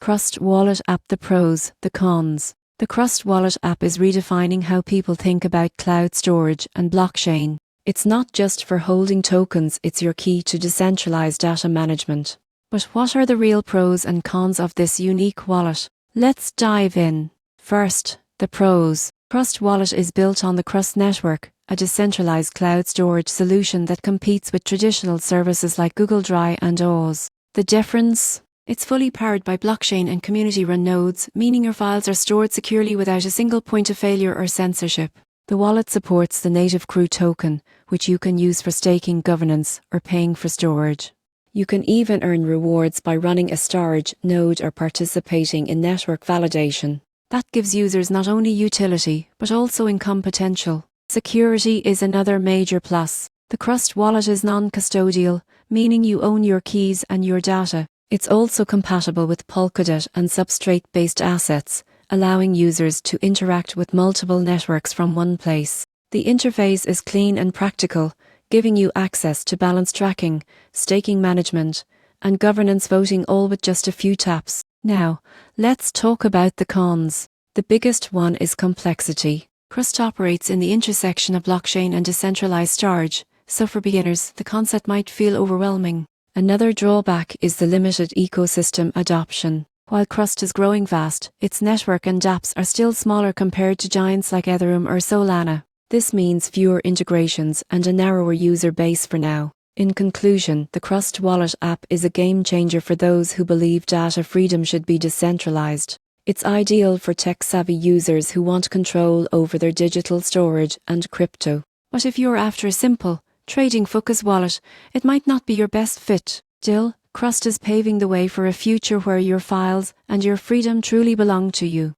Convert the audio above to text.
Crust Wallet app. The pros, the cons. The Crust Wallet app is redefining how people think about cloud storage and blockchain. It's not just for holding tokens, it's your key to decentralized data management. But what are the real pros and cons of this unique wallet? Let's dive in. First, the pros. Crust Wallet is built on the Crust network, a decentralized cloud storage solution that competes with traditional services like Google Drive and Oz. The difference? It's fully powered by blockchain and community-run nodes, meaning your files are stored securely without a single point of failure or censorship. The wallet supports the native Crew token, which you can use for staking, governance, or paying for storage. You can even earn rewards by running a storage node or participating in network validation. That gives users not only utility, but also income potential. Security is another major plus. The Crust wallet is non-custodial, meaning you own your keys and your data. It's also compatible with Polkadot and substrate-based assets, allowing users to interact with multiple networks from one place. The interface is clean and practical, giving you access to balance tracking, staking management, and governance voting, all with just a few taps. Now, let's talk about the cons. The biggest one is complexity. Crust operates in the intersection of blockchain and decentralized storage, so for beginners, the concept might feel overwhelming. Another drawback is the limited ecosystem adoption. While Crust is growing fast, its network and dApps are still smaller compared to giants like Ethereum or Solana. This means fewer integrations and a narrower user base for now. In conclusion, the Crust Wallet app is a game changer for those who believe data freedom should be decentralized. It's ideal for tech-savvy users who want control over their digital storage and crypto. But if you're after a simple, trading-focused wallet, it might not be your best fit. Still, Crust is paving the way for a future where your files and your freedom truly belong to you.